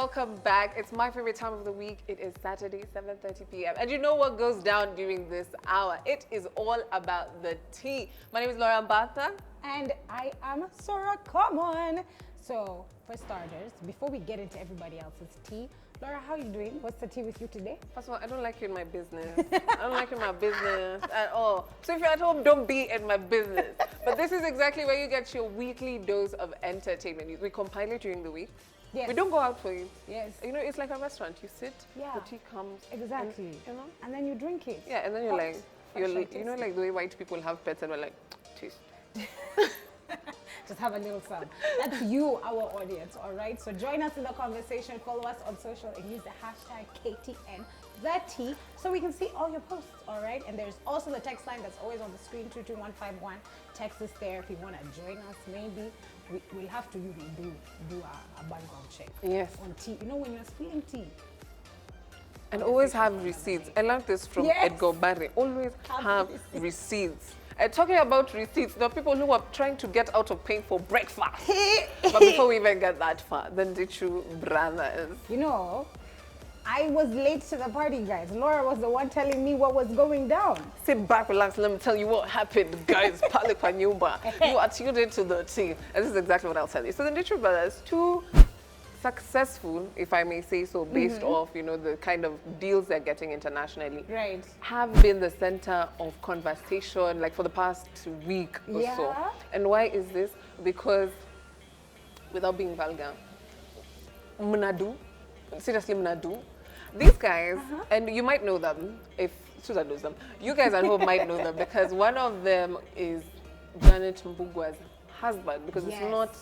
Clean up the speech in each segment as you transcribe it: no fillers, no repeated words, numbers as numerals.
welcome back. It's my favorite time of the week. It is Saturday, 7:30 p.m. And you know what goes down during this hour? It is all about the tea. My name is Laura Mbatha. And I am Sora Common. So, for starters, before we get into everybody else's tea, Laura, how are you doing? What's the tea with you today? First of all, I don't like you in my business. I don't like you in my business at all. So if you're at home, don't be in my business. But this is exactly where you get your weekly dose of entertainment. We compile it during the week. Yes. We don't go out for it. Yes. You know, it's like a restaurant. You sit, Yeah. the tea comes. Exactly. And, you know? And then you drink it. Yeah, and then you're Hot, like, fresh and you know, tasty. like the way white people have pets and we're like, taste. Just have a little fun. That's you, our audience, all right? So join us in the conversation. Follow us on social and use the hashtag KTN so we can see all your posts, all right? And there's also the text line that's always on the screen, 22151. Text us there if you want to join us. Maybe we'll have to do a background check. Yes. On tea. You know, when you're spilling tea. And always have receipts. I learned this from Yes. Edgar Barry. Always have Receipts. receipts. Talking about receipts, there are people who are trying to get out of paying for breakfast. But before we even get that far, the Ndichu brothers. You know, I was late to the party, guys. Laura was the one telling me what was going down. Sit back, relax, let me tell you what happened, guys. Pale kwa nyumba. You are tuned into the team. And this is exactly what I'll tell you. So the Ndichu brothers, two successful, if I may say so, based off, you know, the kind of deals they're getting internationally. Right. Have been the center of conversation like for the past week or so. Yeah. And why is this? Because, without being vulgar, Mnadu, seriously Mnadu, these guys, and you might know them, if Susan knows them, you guys at home might know them because one of them is Janet Mbugwa's husband, because Yes. it's not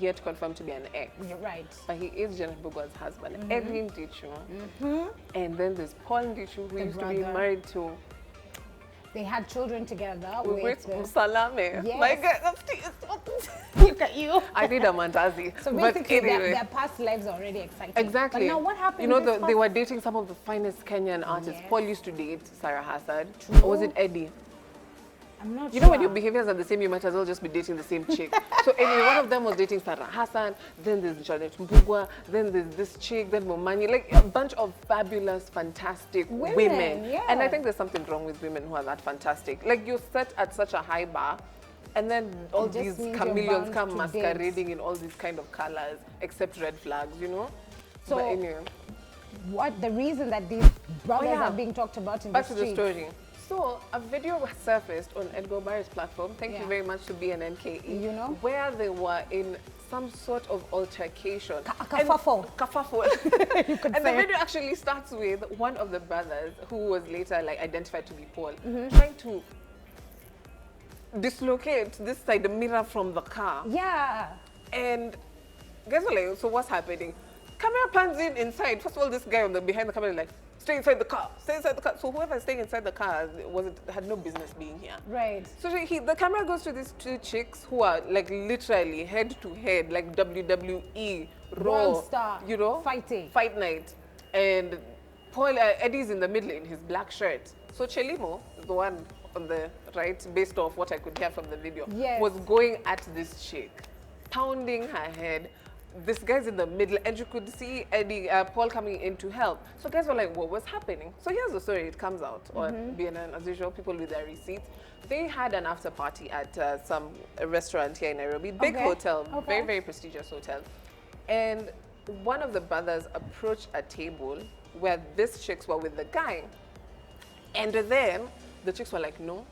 yet confirmed to be an ex. You're right. But he is Janet Mbugwa's husband, Edwin Ndichu. And then there's Paul Ndichu, who The used to be brother. married to They had children together with with the, Salame. Yes. My God, that's look at you. I need a mandazi. So But basically, anyway. their past lives are already exciting. Exactly. But now what happened? You know, this they were dating some of the finest Kenyan artists. Yes. Paul used to date Sarah Hassan. True. Or was it Eddie? I'm not You sure. know, when your behaviors are the same, you might as well just be dating the same chick. So anyway, one of them was dating Sarah Hassan, then there's Janet Mbugwa, then there's this chick, then Momani, like a bunch of fabulous, fantastic women. yeah. And I think there's something wrong with women who are that fantastic. Like you're set at such a high bar, and then all It just these means you're chameleons bound come to masquerading in all these kind of colors, except red flags, you know? So but anyway. what the reason that these brothers yeah. are being talked about in Back the to the streets? story. So a video was surfaced on Edgar Barry's platform. Thank you Yeah. very much to BNNKE. You know? Where they were in some sort of altercation. A kerfuffle. Kerfuffle. You could And the say. video actually starts with one of the brothers, who was later like identified to be Paul, trying to dislocate this side the mirror from the car. Yeah. And guess what? Like, so what's happening? Camera pans in inside. First of all, this guy on the behind the camera is like, stay inside the car. Stay inside the car. So whoever's staying inside the car had no business being here. Right. So the camera goes to these two chicks who are like literally head to head, like WWE, Raw, World star. you know, Fighting. fight night, and Paul Eddie's in the middle in his black shirt. So Chelimo, the one on the right, based off what I could hear from the video, Yes. was going at this chick, pounding her head. This guy's in the middle, and you could see Paul coming in to help. So guys were like, what was happening? So here's the story. It comes out on BNN, as usual, people with their receipts. They had an after party at some restaurant here in Nairobi, big Okay. hotel, Okay. very, very prestigious hotel. And one of the brothers approached a table where these chicks were with the guy. And then the chicks were like, no,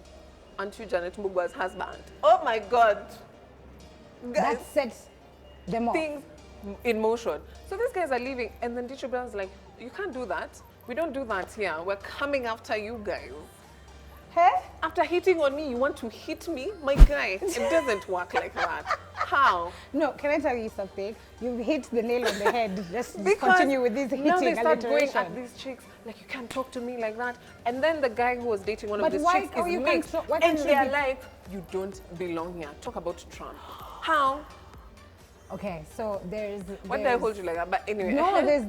aren't you Janet Mbugwa's husband? Oh my God. Guys, That sets them off. things in motion. So these guys are leaving, and then Ndichu Brown's like, you can't do that. We don't do that here. We're coming after you guys. Hey? After hitting on me, you want to hit me? My guy, it doesn't work like that. How? No, can I tell you something? You hit the nail on the head. Just Because continue with this hitting now they start going alliteration. at these chicks, like, you can't talk to me like that. And then the guy who was dating one of But these why- chicks oh, is you can't mixed. talk- why And can't you they're be- like, you don't belong here. Talk about Trump. How? Okay, so there's... What did I hold you like that? But anyway. No, there's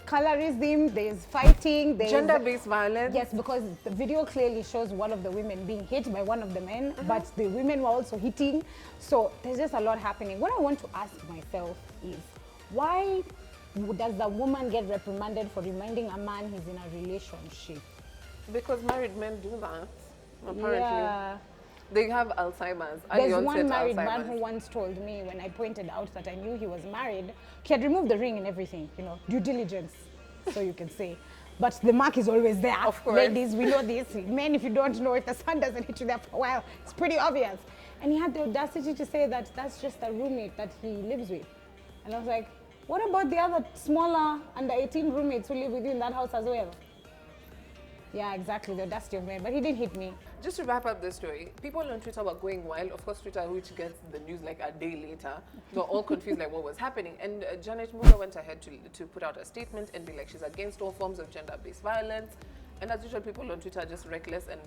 colorism, there's fighting, there's... Gender-based violence. Yes, because the video clearly shows one of the women being hit by one of the men, but the women were also hitting. So there's just a lot happening. What I want to ask myself is, why does the woman get reprimanded for reminding a man he's in a relationship? Because married men do that, apparently. Yeah. They have Alzheimer's. There's early one onset married man Alzheimer's. who once told me, when I pointed out that I knew he was married, he had removed the ring and everything, you know, due diligence, so you can say. But the mark is always there. Of course. Ladies, we know this. Men, if you don't know, if the sun doesn't hit you there for a while, it's pretty obvious. And he had the audacity to say that that's just a roommate that he lives with. And I was like, what about the other smaller under 18 roommates who live with you in that house as well? Yeah, exactly, the audacity of men. But he didn't hit me. Just to wrap up the story, people on Twitter were going wild. Of course, Twitter, which gets the news like a day later, were all confused like what was happening. And Janet Murgor went ahead to put out a statement and be like, she's against all forms of gender-based violence. And as usual, people on Twitter are just reckless and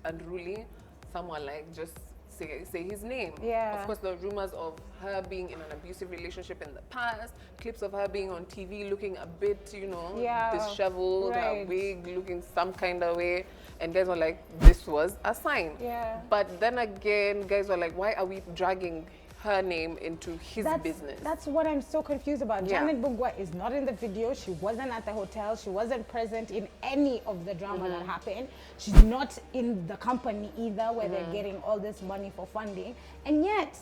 unruly. Someone like just say his name. Yeah. Of course, there are rumors of her being in an abusive relationship in the past, clips of her being on TV looking a bit, you know, disheveled, her wig looking some kind of way. And guys were like, this was a sign. Yeah. But then again, guys were like, why are we dragging her name into his business? That's what I'm so confused about. Yeah. Janet Murgor is not in the video. She wasn't at the hotel. She wasn't present in any of the drama that happened. She's not in the company either, where they're getting all this money for funding. And yet,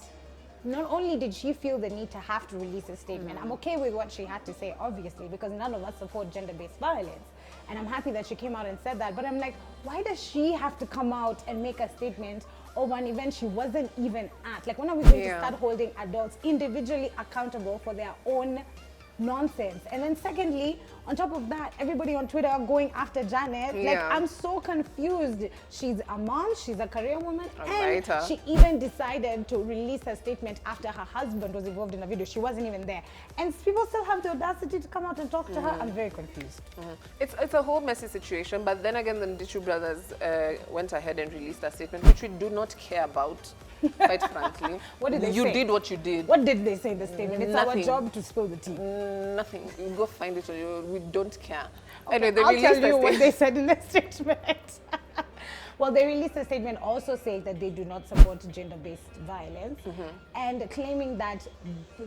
not only did she feel the need to have to release a statement, I'm okay with what she had to say, obviously, because none of us support gender-based violence. And I'm happy that she came out and said that. But I'm like, why does she have to come out and make a statement over an event she wasn't even at? Like, when are we going to start holding adults individually accountable for their own nonsense? And then secondly, on top of that, everybody on Twitter going after Janet. Like, I'm so confused. She's a mom, she's a career woman, and she even decided to release her statement after her husband was involved in a video. She wasn't even there. And people still have the audacity to come out and talk to her. I'm very confused. It's a whole messy situation, but then again, the Ndichu brothers went ahead and released a statement, which we do not care about, quite frankly. What did they say? You did what you did. What did they say in the statement? It's Nothing. our job to spill the tea. Nothing. You go find it, or we don't care. Okay, Anyway, they I'll released tell you a what they said in the statement. Well, they released a statement also saying that they do not support gender-based violence and claiming that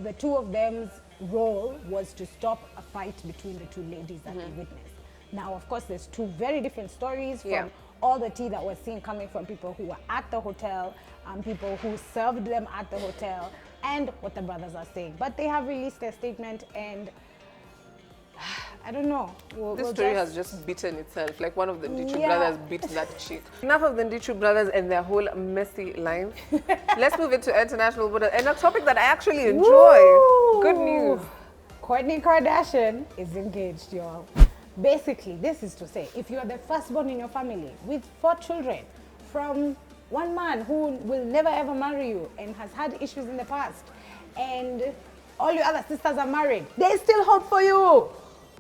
the two of them's role was to stop a fight between the two ladies that they witnessed. Now, of course, there's two very different stories from all the tea that was seen coming from people who were at the hotel, people who served them at the hotel, and what the brothers are saying. But they have released their statement, and I don't know. This story has just beaten itself, like one of the Ndichu brothers beat that chick. Enough of the Ndichu brothers and their whole messy life. Let's move into international border and a topic that I actually enjoy. Woo! Good news. Kourtney Kardashian is engaged, y'all. Basically, this is to say, if you are the firstborn in your family with 4 children from one man who will never ever marry you and has had issues in the past, and all your other sisters are married, there's still hope for you,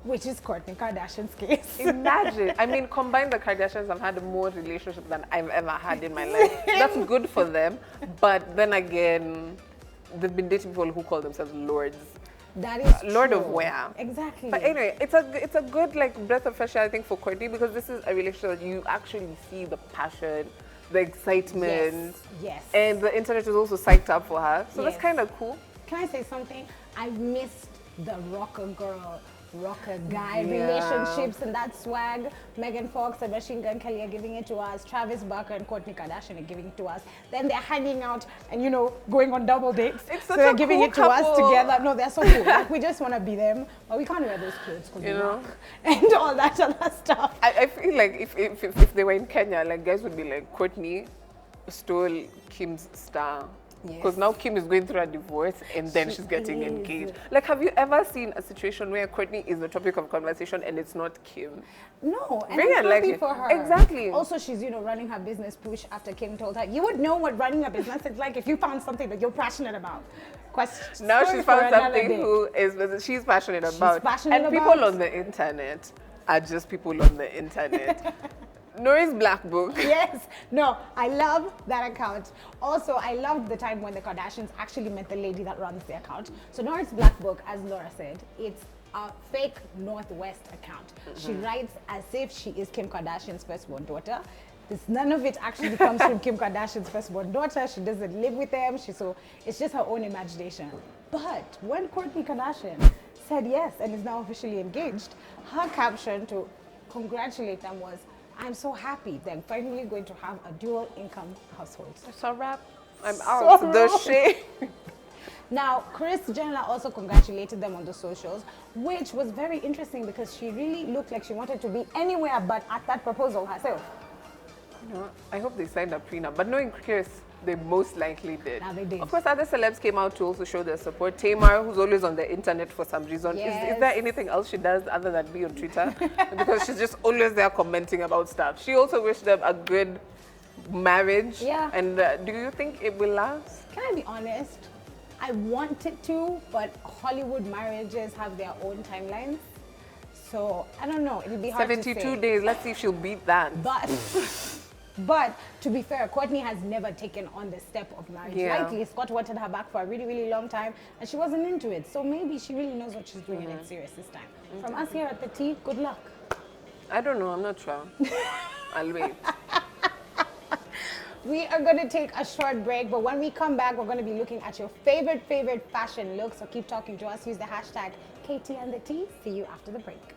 which is Kourtney Kardashian's case. Imagine. I mean, combined, the Kardashians have had more relationships than I've ever had in my life. That's good for them. But then again, they've been dating people who call themselves lords. That is Lord true. of where? Exactly. But anyway, it's a good like breath of fresh air, I think, for Kourtney, because this is a relationship that you actually see the passion, the excitement. Yes. And the internet is also psyched up for her. So that's kind of cool. Can I say something? I missed the rocker girl, rocker guy relationships and that swag. Megan Fox and Machine Gun Kelly are giving it to us. Travis Barker and Kourtney Kardashian are giving it to us. Then they're hanging out and, you know, going on double dates. It's so such they're a giving cool it to us couple. together. No, they're so cool. Like, we just want to be them, but we can't wear those clothes because we work and all that other stuff. I feel like if they were in Kenya, like guys would be like, Kourtney stole Kim's star. Because now Kim is going through a divorce and then she's getting engaged. Like, have you ever seen a situation where Kourtney is the topic of conversation and it's not Kim? No, and Very I'm unlikely happy for her. Exactly. Also, she's, you know, running her business push after Kim told her, you would know what running a business is like if you found something that you're passionate about. Now she's found something she's passionate about. And people on the internet are just people on the internet. Nori's Black Book. Yes. No, I love that account. Also, I loved the time when the Kardashians actually met the lady that runs the account. So Nori's Black Book, as Laura said, it's a fake Northwest account. She writes as if she is Kim Kardashian's firstborn daughter. None of it actually comes from Kim Kardashian's firstborn daughter. She doesn't live with them. So it's just her own imagination. But when Kourtney Kardashian said yes and is now officially engaged. Her caption to congratulate them was, "I'm so happy they're finally going to have a dual income household." It's a wrap. I'm out. The shade. Now, Kris Jenner also congratulated them on the socials, which was very interesting because she really looked like she wanted to be anywhere but at that proposal herself. You know, I hope they signed a prenup, but knowing Kris, they most likely did. Now they did. Of course, other celebs came out to also show their support. Tamar, who's always on the internet for some reason. Yes. Is there anything else she does other than be on Twitter? Because she's just always there commenting about stuff. She also wished them a good marriage. Yeah. And do you think it will last? Can I be honest? I want it to, but Hollywood marriages have their own timelines. So, I don't know. It'll be hard to say. 72 days. Let's see if she'll beat that. But to be fair, Kourtney has never taken on the step of marriage lightly. Scott wanted her back for a really, really long time, and she wasn't into it. So maybe she really knows what she's doing and it's serious this time. From us here at the T, good luck. I don't know. I'm not sure. I'll wait. We are going to take a short break, but when we come back, we're going to be looking at your favorite fashion looks. So keep talking to us. Use the hashtag KT and the T. See you after the break.